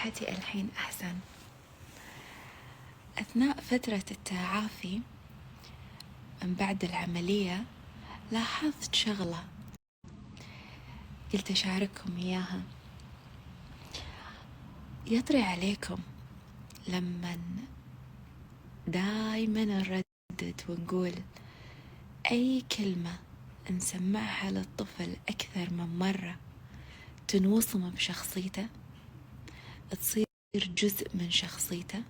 صحتي الحين أحسن. أثناء فترة التعافي من بعد العملية لاحظت شغلة قلت أشارككم إياها. يطري عليكم لما دايما نردد ونقول أي كلمة نسمعها للطفل أكثر من مرة تنوصم بشخصيته، تصير جزء من شخصيته.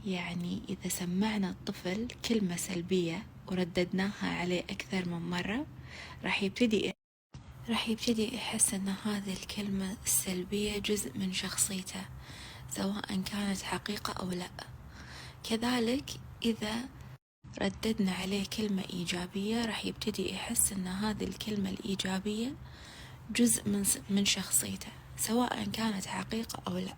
يعني إذا سمعنا الطفل كلمة سلبية ورددناها عليه أكثر من مرة راح يبتدي يحس أن هذه الكلمة السلبية جزء من شخصيته، سواء كانت حقيقة أو لا. كذلك إذا رددنا عليه كلمة إيجابية راح يبتدي يحس أن هذه الكلمة الإيجابية جزء من شخصيته، سواء كانت حقيقة أو لا.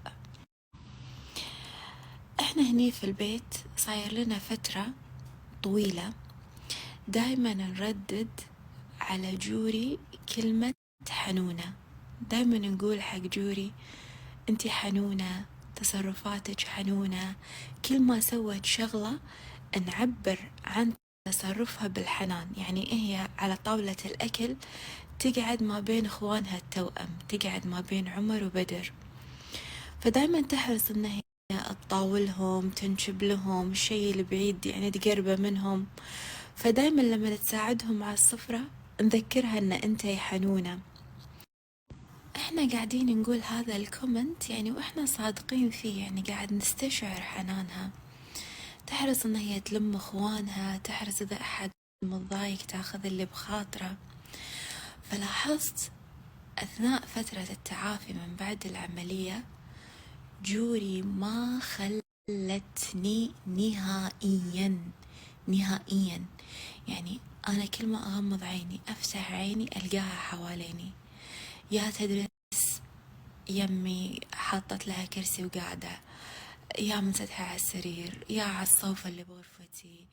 إحنا هني في البيت صاير لنا فترة طويلة دايما نردد على جوري كلمة حنونة. دايما نقول حق جوري انتي حنونة، تصرفاتك حنونة. كل ما سوت شغلة نعبر عن تصرفها بالحنان. يعني هي على طاولة الأكل تقعد ما بين إخوانها التوأم، تقعد ما بين عمر وبدر، فدايما تحرص إن هي تطاولهم، تنشب لهم الشيء اللي بعيد، يعني تقربه منهم. فدايما لما تساعدهم على السفرة نذكرها إن أنتي حنونة. إحنا قاعدين نقول هذا الكومنت يعني وإحنا صادقين فيه، يعني قاعد نستشعر حنانها. تحرص إن هي تلم إخوانها، تحرص إذا أحد متضايق تاخذ اللي بخاطره. فلاحظت أثناء فترة التعافي من بعد العملية جوري ما خلتني نهائيا. يعني أنا كل ما أغمض عيني أفتح عيني ألقاها حواليني، يا تدرس يمي حطت لها كرسي وقاعدة، يا منسدحة على السرير، يا على الصوفة اللي بغرفتي،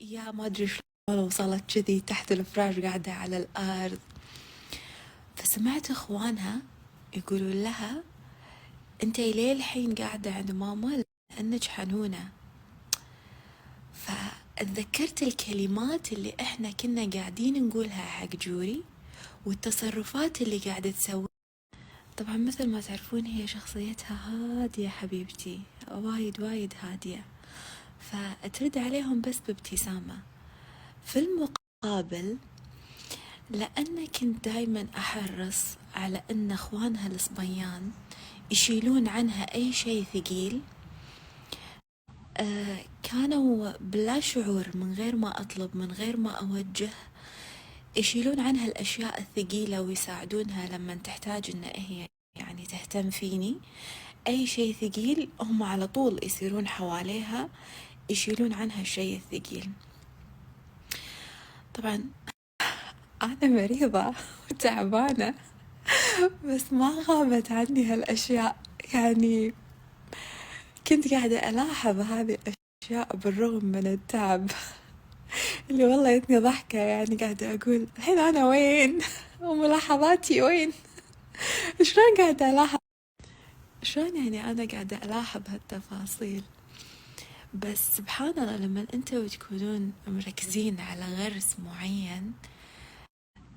يا ما أدري شلون وصلت كذي تحت الفراش قاعدة على الأرض. فسمعت إخوانها يقولون لها أنتي ليه الحين قاعدة عند ماما؟ لأنك حنونة. فأتذكرت الكلمات اللي إحنا كنا قاعدين نقولها حق جوري والتصرفات اللي قاعدة تسوي. طبعا مثل ما تعرفون هي شخصيتها هادية حبيبتي، وايد هادية، فترد عليهم بس بابتسامة. في المقابل لأن كنت دايما أحرص على أن أخوانها الصبيان يشيلون عنها أي شيء ثقيل، كانوا بلا شعور من غير ما أطلب من غير ما أوجه يشيلون عنها الأشياء الثقيلة ويساعدونها لما تحتاج أن هي يعني تهتم فيني. أي شيء ثقيل هم على طول يصيرون حواليها يشيلون عنها الشيء الثقيل. طبعا أنا مريضة وتعبانة بس ما غابت عني هالأشياء. يعني كنت قاعدة ألاحظ هذه الأشياء بالرغم من التعب اللي والله يتني ضحكة. يعني قاعدة أقول الحين أنا وين وملاحظاتي وين؟ شلون قاعدة ألاحظ، شلون يعني أنا قاعدة ألاحظ هالتفاصيل. بس سبحان الله لما أنتوا تكونون مركزين على غرس معين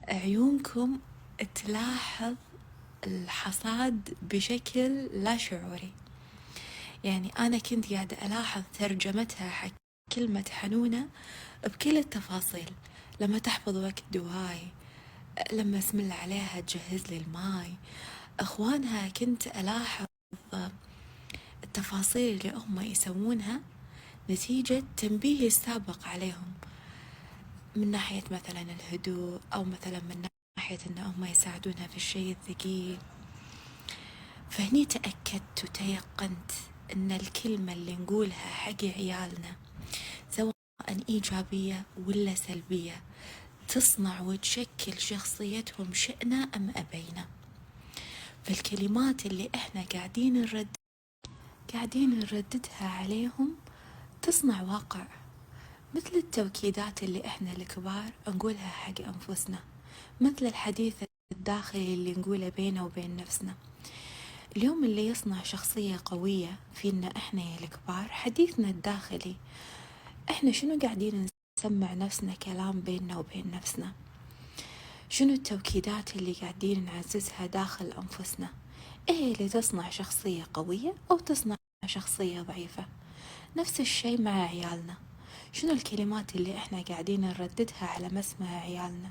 عيونكم تلاحظ الحصاد بشكل لا شعوري. يعني أنا كنت قاعدة ألاحظ ترجمتها حق كلمة حنونة بكل التفاصيل. لما تحفظ وقت دواي، لما اسم الله عليها تجهز لي الماي، أخوانها كنت ألاحظ التفاصيل اللي هم يسوونها نتيجة تنبيهي السابق عليهم، من ناحية مثلا الهدوء أو مثلا من ناحية أن هم يساعدونها في الشيء الثقيل. فهني تأكدت وتيقنت أن الكلمة اللي نقولها حق عيالنا سواء إيجابية ولا سلبية تصنع وتشكل شخصيتهم شئنا أم أبينا. فالكلمات اللي إحنا قاعدين نرددها عليهم تصنع واقع، مثل التوكيدات اللي إحنا الكبار نقولها حق أنفسنا، مثل الحديث الداخلي اللي نقوله بينه وبين نفسنا. اليوم اللي يصنع شخصية قوية فينا إحنا يا الكبار حديثنا الداخلي. إحنا شنو قاعدين نسمع نفسنا كلام بيننا وبين نفسنا؟ شنو التوكيدات اللي قاعدين نعززها داخل أنفسنا؟ إيه اللي تصنع شخصية قوية أو تصنع شخصية ضعيفة؟ نفس الشيء مع عيالنا. شنو الكلمات اللي إحنا قاعدين نرددها على مسمع عيالنا؟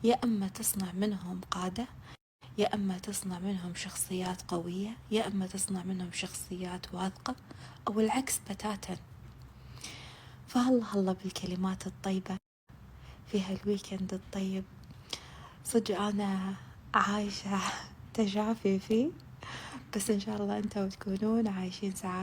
يا أما تصنع منهم قادة، يا أما تصنع منهم شخصيات قوية، يا أما تصنع منهم شخصيات واثقة، أو العكس بتاتا. فهلا بالكلمات الطيبة في هالويكند الطيب. صدق أنا عايشة تجافي فيه، بس إن شاء الله أنتوا تكونون عايشين سعادة